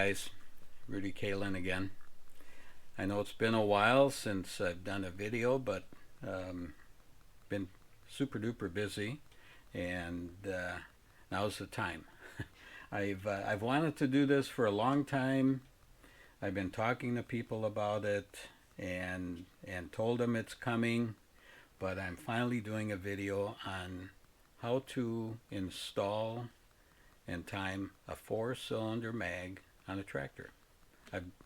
guys, Rudy Calin again. I know it's been a while since I've done a video, but been super duper busy, and now's the time. I've wanted to do this for a long time. I've been talking to people about it and told them it's coming, but I'm finally doing a video on how to install and time a four-cylinder mag on a tractor.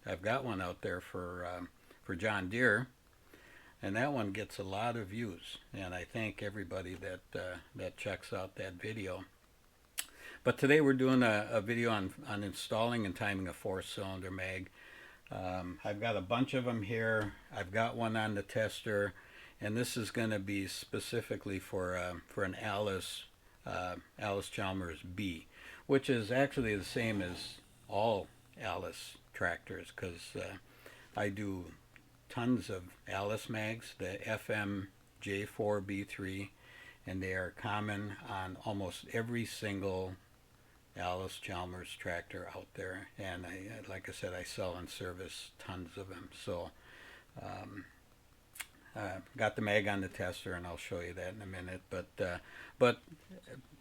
I've got one out there for John Deere, and that one gets a lot of views. And I thank everybody that checks out that video. But today we're doing a video on installing and timing a four-cylinder mag. I've got a bunch of them here. I've got one on the tester, and this is going to be specifically for an Alice Chalmers B, which is actually the same as all Alice tractors, because I do tons of Alice mags, the FM J4B3, and they are common on almost every single Alice Chalmers tractor out there. And like I said, I sell and service tons of them. So got the mag on the tester, and I'll show you that in a minute. But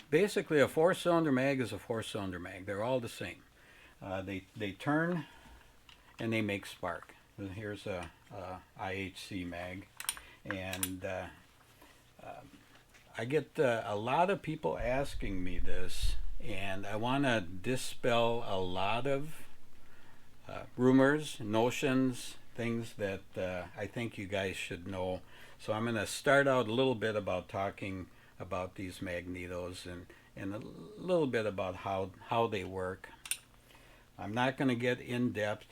basically, a four-cylinder mag is a four-cylinder mag. They're all the same. They turn and they make spark. Here's a IHC mag, and I get a lot of people asking me this, and I want to dispel a lot of rumors, notions, things that I think you guys should know. So I'm going to start out a little bit about talking about these magnetos and a little bit about how they work. I'm not going to get in depth.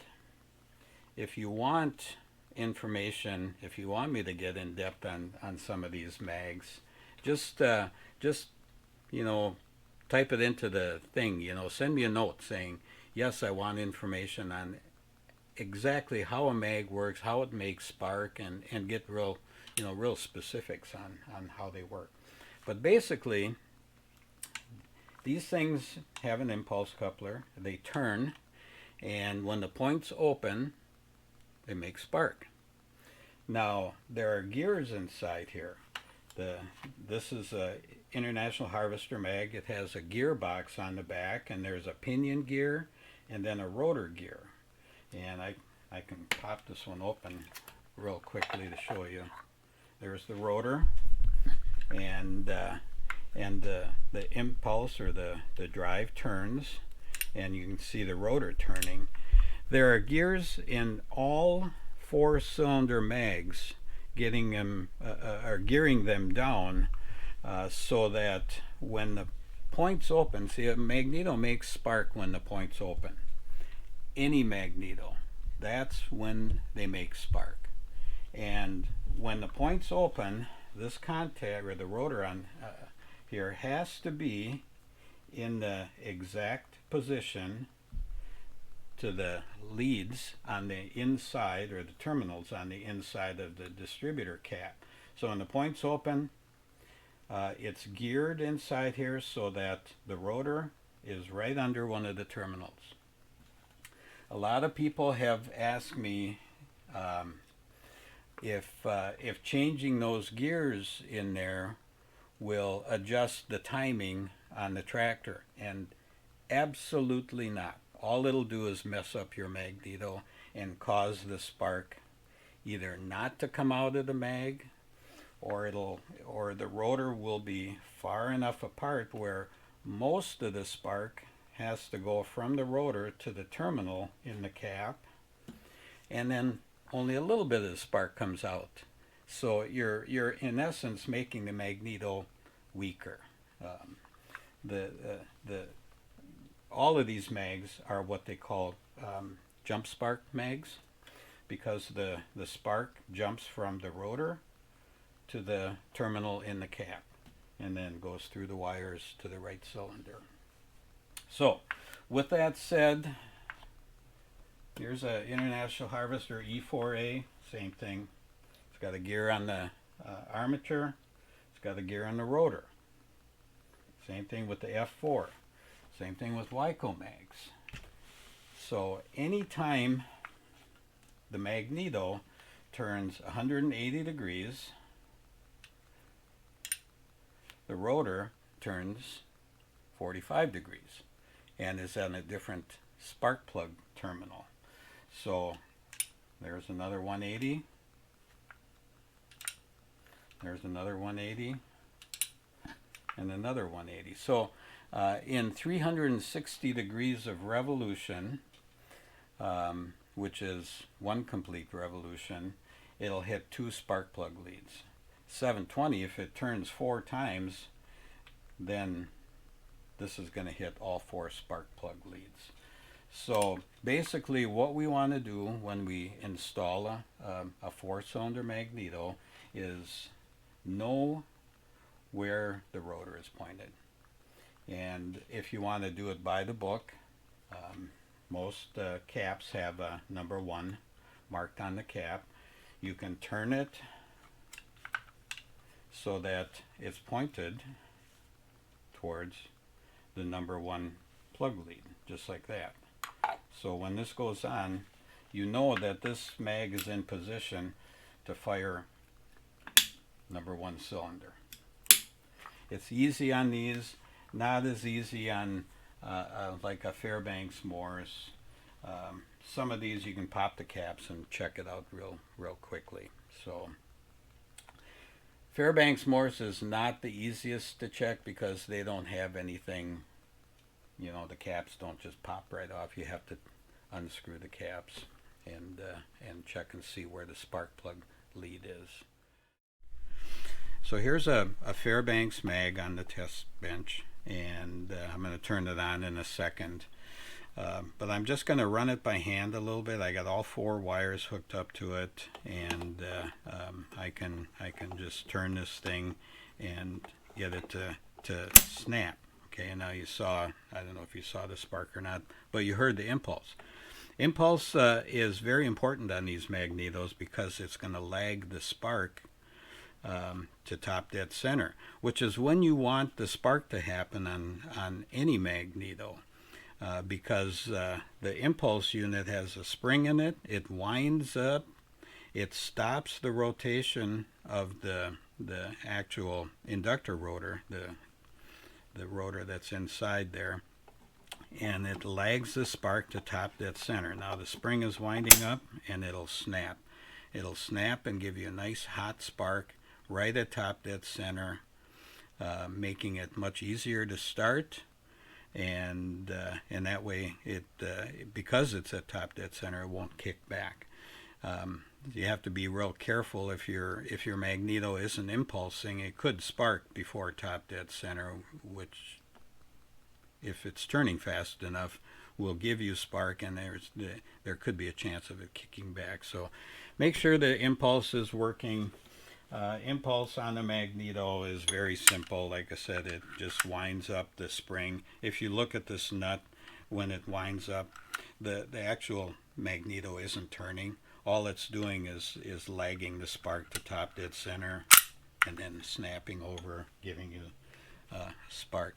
If you want information, if you want me to get in depth on some of these mags, just you know, type it into the thing. Send me a note saying, yes, I want information on exactly how a mag works, how it makes spark, and get real specifics on how they work. But basically, these things have an impulse coupler. They turn, and when the points open, they make spark. Now, there are gears inside here. This is a International Harvester mag. It has a gearbox on the back, and there's a pinion gear and then a rotor gear. And I can pop this one open real quickly to show you. There's the rotor, and the impulse, or the drive, turns, and you can see the rotor turning. There are gears in all four-cylinder mags, gearing them down so that when the points open, see, a magneto makes spark when the points open. Any magneto, that's when they make spark. And when the points open, this contact, or the rotor on here, has to be in the exact position to the leads on the inside, or the terminals on the inside of the distributor cap. So when the points open, it's geared inside here so that the rotor is right under one of the terminals. A lot of people have asked me if changing those gears in there will adjust the timing on the tractor, and absolutely not. All it'll do is mess up your magneto and cause the spark either not to come out of the mag, or the rotor will be far enough apart where most of the spark has to go from the rotor to the terminal in the cap, and then only a little bit of the spark comes out. So you're in essence making the magneto weaker. All of these mags are what they call jump spark mags, because the spark jumps from the rotor to the terminal in the cap and then goes through the wires to the right cylinder. So with that said, here's an International Harvester E4A, same thing. It's got a gear on the armature, it's got a gear on the rotor. Same thing with the F4. Same thing with Wyco mags. So anytime the magneto turns 180 degrees, the rotor turns 45 degrees and is on a different spark plug terminal. So there's another 180, there's another 180, and another 180. So in 360 degrees of revolution, which is one complete revolution, it'll hit 2 spark plug leads. 720, if it turns 4 times, then this is going to hit all 4 spark plug leads. So basically what we want to do when we install a 4-cylinder magneto is know where the rotor is pointed. And if you want to do it by the book, most caps have a number 1 marked on the cap. You can turn it so that it's pointed towards the number 1 plug lead, just like that. So when this goes on, you know that this mag is in position to fire number 1 cylinder. It's easy on these, not as easy on like a Fairbanks Morse. Some of these you can pop the caps and check it out real quickly. So Fairbanks Morse is not the easiest to check because they don't have anything, you know, the caps don't just pop right off. You have to unscrew the caps and check and see where the spark plug lead is. So here's a Fairbanks mag on the test bench, and I'm going to turn it on in a second. But I'm just going to run it by hand a little bit. I got all 4 wires hooked up to it, and I can just turn this thing and get it to snap. Okay, and now you saw, I don't know if you saw the spark or not, but you heard the impulse. Impulse is very important on these magnetos because it's going to lag the spark to top dead center, which is when you want the spark to happen on any magneto. Because the impulse unit has a spring in it, it winds up, it stops the rotation of the actual inductor rotor, the rotor that's inside there, and it lags the spark to top dead center. Now the spring is winding up and it'll snap. It'll snap and give you a nice hot spark right at top dead center, making it much easier to start. And that way, it because it's at top dead center, it won't kick back. You have to be real careful if your magneto isn't impulsing. It could spark before top dead center, which, if it's turning fast enough, will give you spark, and there could be a chance of it kicking back. So make sure the impulse is working. Impulse on the magneto is very simple. Like I said, it just winds up the spring. If you look at this nut, when it winds up, the actual magneto isn't turning. All it's doing is lagging the spark to top dead center and then snapping over, giving you spark.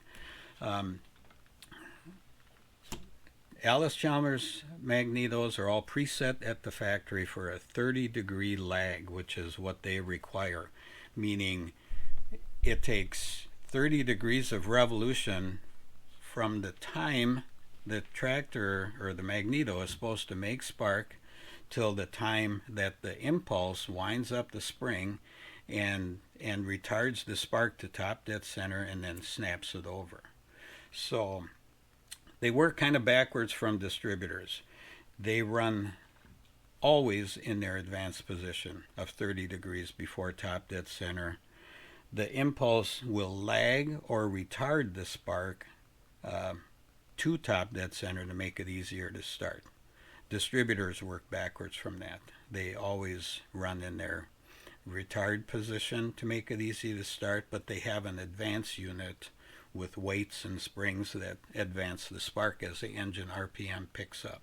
Alice Chalmers magnetos are all preset at the factory for a 30-degree lag, which is what they require, meaning it takes 30 degrees of revolution from the time the tractor or the magneto is supposed to make spark till the time that the impulse winds up the spring and retards the spark to top dead center and then snaps it over. So they work kind of backwards from distributors. They run always in their advanced position of 30 degrees before top dead center. The impulse will lag or retard the spark to top dead center to make it easier to start. Distributors work backwards from that. They always run in their retard position to make it easy to start, but they have an advance unit with weights and springs that advance the spark as the engine RPM picks up.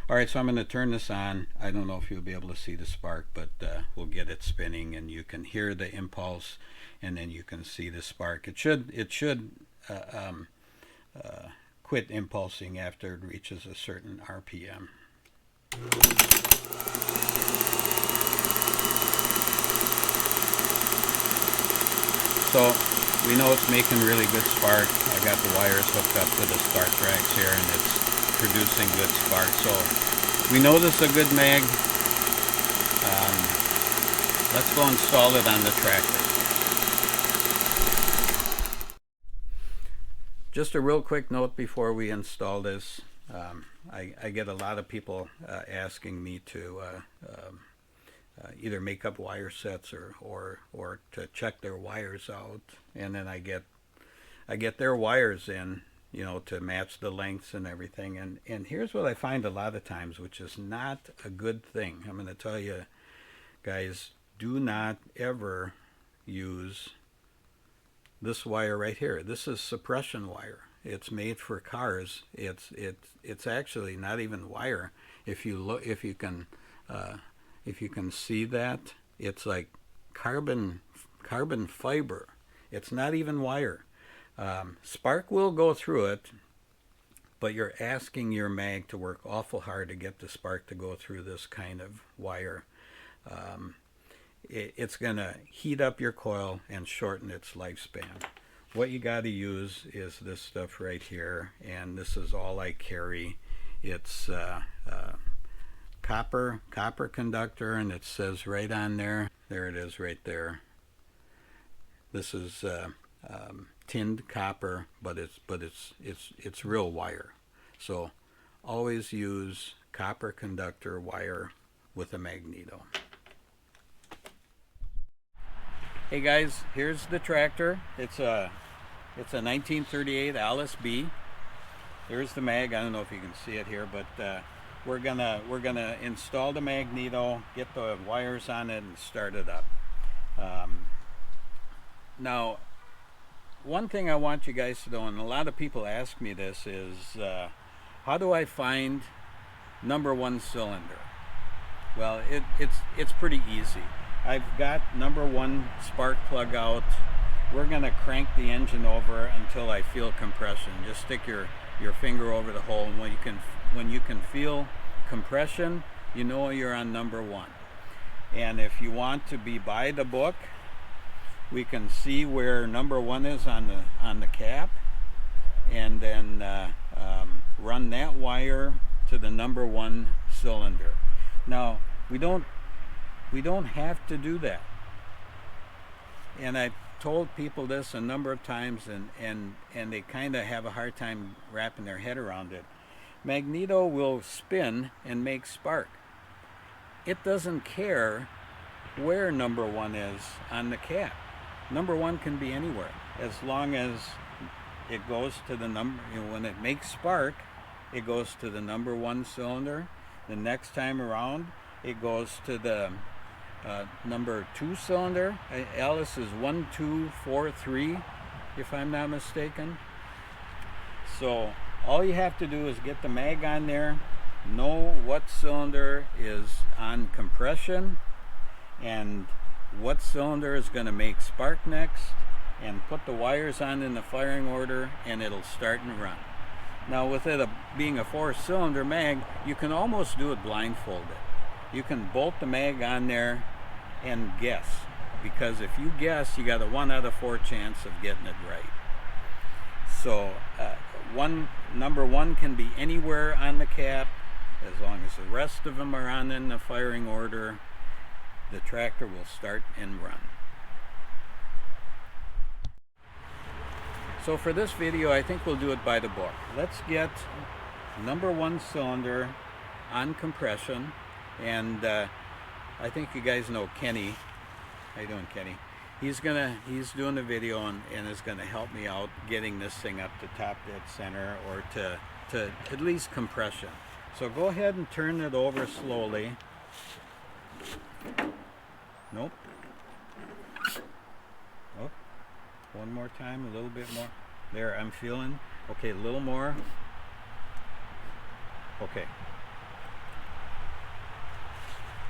All right, so I'm going to turn this on. I don't know if you'll be able to see the spark, but we'll get it spinning, and you can hear the impulse, and then you can see the spark. It should quit impulsing after it reaches a certain RPM. So we know it's making really good spark. I got the wires hooked up to the spark racks here, and it's producing good spark. So we know this is a good mag. Let's go install it on the tractor. Just a real quick note before we install this. I get a lot of people asking me to either make up wire sets or to check their wires out, and then I get their wires in, you know, to match the lengths and everything. And here's what I find a lot of times, which is not a good thing. I'm going to tell you guys, do not ever use this wire right here. This is suppression wire. It's made for cars. It's actually not even wire. If you can see that, it's like carbon fiber. It's not even wire. Spark will go through it, but you're asking your mag to work awful hard to get the spark to go through this kind of wire. It's going to heat up your coil and shorten its lifespan. What you got to use is this stuff right here, and this is all I carry. It's copper conductor, and it says right on there. There it is right there. This is tinned copper, but it's real wire. So always use copper conductor wire with a magneto. Hey guys, here's the tractor. It's a 1938 Alice B. There's the mag. I don't know if you can see it here, but we're gonna install the magneto, get the wires on it, and start it up. Now, one thing I want you guys to know, and a lot of people ask me this, is how do I find #1 cylinder? Well, it's pretty easy. I've got #1 spark plug out. We're gonna crank the engine over until I feel compression. Just stick your finger over the hole, and when you can feel compression, you know you're on #1. And if you want to be by the book, we can see where #1 is on the cap, and then run that wire to the #1 cylinder. Now we don't have to do that, and I've told people this a number of times, and they kind of have a hard time wrapping their head around it. Magneto will spin and make spark. It doesn't care where #1 is on the cap. #1 can be anywhere, as long as it goes to the number, you know, when it makes spark, it goes to the #1 cylinder. The next time around, it goes to the #2 cylinder. Alice is 1, 2, 4, 3, if I'm not mistaken. So all you have to do is get the mag on there, know what cylinder is on compression and what cylinder is going to make spark next, and put the wires on in the firing order, and it'll start and run. Now with it being a 4-cylinder mag, you can almost do it blindfolded. You can bolt the mag on there and guess, because if you guess, you got a 1 out of 4 chance of getting it right. So #1 can be anywhere on the cap, as long as the rest of them are on in the firing order. The tractor will start and run. So for this video, I think we'll do it by the book. Let's get #1 cylinder on compression, and I think you guys know Kenny. How you doing, Kenny? He's doing the video and is gonna help me out getting this thing up to top dead center, or to at least compression. So go ahead and turn it over slowly. Nope. Oh, one more time, a little bit more. There, I'm feeling. Okay, a little more. Okay.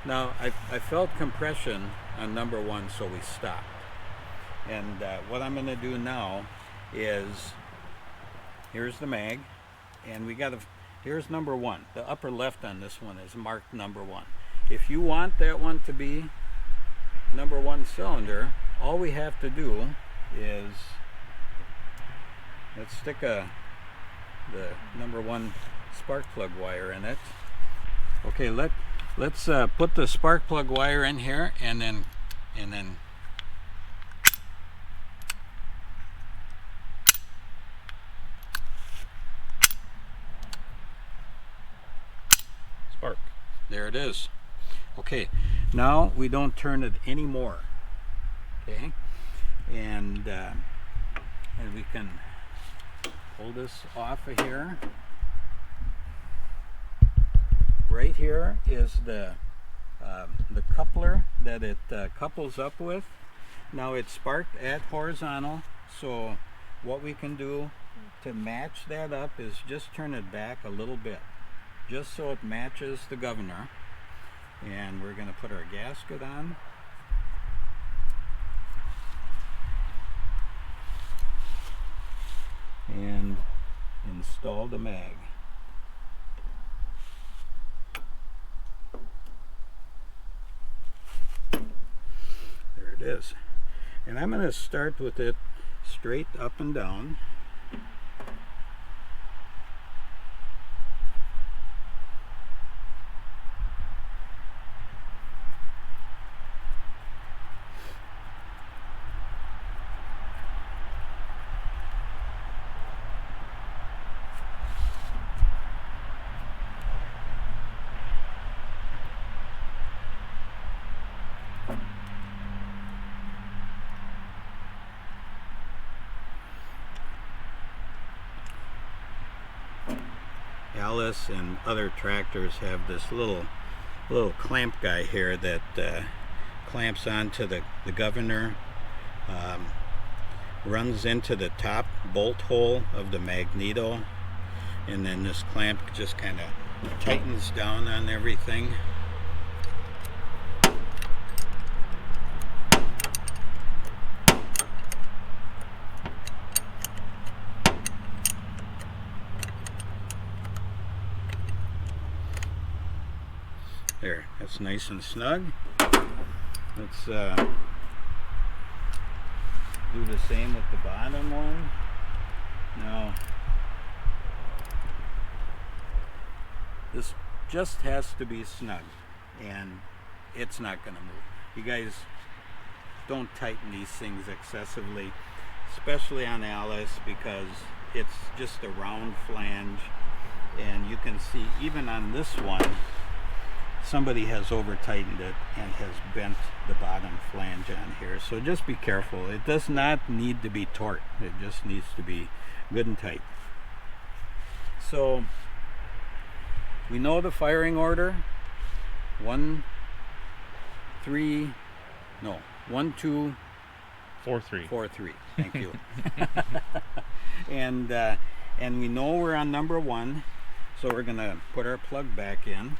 Now, I felt compression on #1, so we stopped. And what I'm going to do now is here's the mag, and here's number 1. The upper left on this one is marked number 1. If you want that one to be number 1 cylinder, all we have to do is let's stick the number 1 spark plug wire in it. Okay, let's put the spark plug wire in here, and then Spark. There it is. Okay, now we don't turn it anymore. Okay, and we can pull this off of here. Right here is the coupler that it couples up with. Now it's sparked at horizontal, so what we can do to match that up is just turn it back a little bit, just so it matches the governor. And we're going to put our gasket on. And install the mag. There it is. And I'm going to start with it straight up and down. Alice and other tractors have this little clamp guy here that clamps onto the governor, runs into the top bolt hole of the Magneto, and then this clamp just kind of tightens down on everything. There, that's nice and snug. Let's do the same with the bottom one. Now, this just has to be snug, and it's not going to move. You guys don't tighten these things excessively, especially on Alice, because it's just a round flange, and you can see even on this one, somebody has over tightened it and has bent the bottom flange on here. So just be careful. It does not need to be taut. It just needs to be good and tight. So we know the firing order. 1, 2, 4, 3. 4, 3. Thank you. And we know we're on number 1, so we're going to put our plug back in.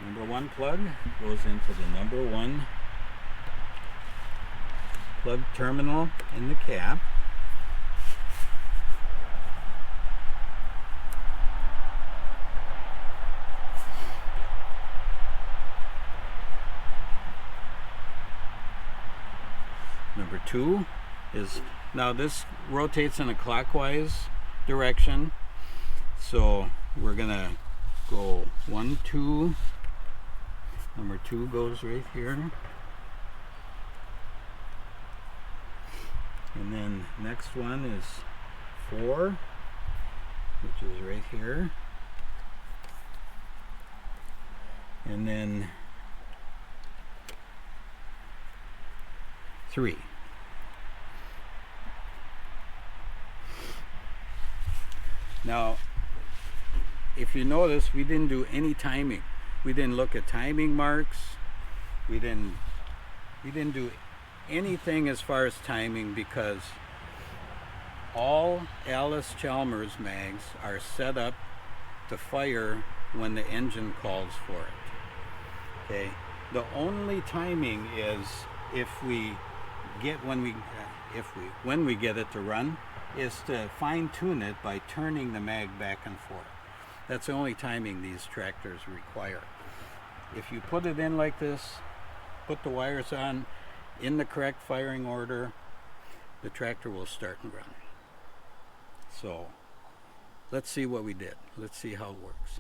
Number 1 plug goes into the number 1 plug terminal in the cap. Number 2 is, now this rotates in a clockwise direction, so we're gonna go 1, 2. Number 2 goes right here, and then next one is 4, which is right here, and then 3. Now, if you notice, we didn't do any timing. We didn't look at timing marks. We didn't do anything as far as timing, because all Alice Chalmers mags are set up to fire when the engine calls for it. Okay. The only timing is when we get it to run, is to fine tune it by turning the mag back and forth. That's the only timing these tractors require. If you put it in like this, put the wires on in the correct firing order, the tractor will start and run. So let's see what we did. Let's see how it works.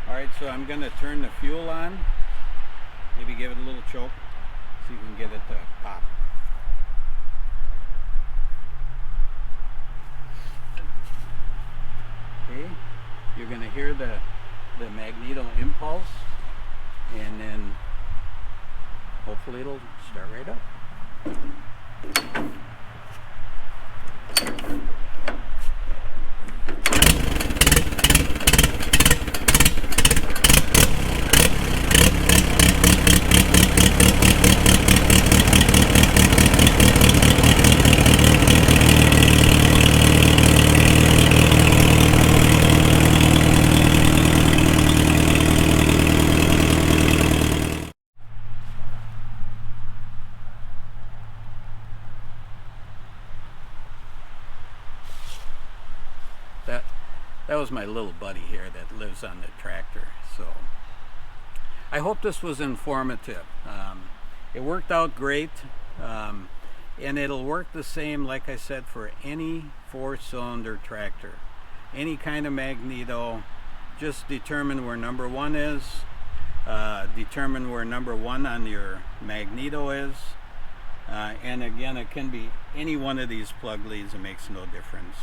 Alright, so I'm going to turn the fuel on, maybe give it a little choke, see if we can get it to pop. Okay, you're going to hear the magneto impulse, and then hopefully it'll start right up. That was my little buddy here that lives on the tractor. So I hope this was informative. It worked out great, and it'll work the same, like I said, for any 4-cylinder tractor. Any kind of magneto. Just determine where number 1 is, determine where number 1 on your magneto is, and again, it can be any one of these plug leads. It makes no difference.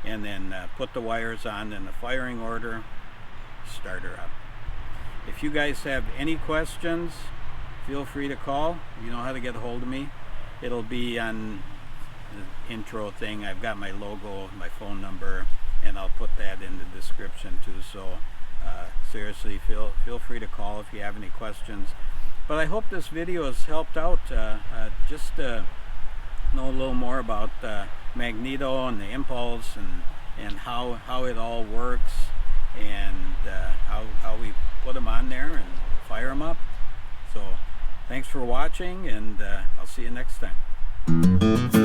And then put the wires on in the firing order, start her up. If you guys have any questions, feel free to call. You know how to get a hold of me. It'll be on the intro thing. I've got my logo, my phone number, and I'll put that in the description too. So seriously, feel free to call if you have any questions. But I hope this video has helped out, just know a little more about magneto and the impulse, and how it all works, and how we put them on there and fire them up. So thanks for watching, and I'll see you next time.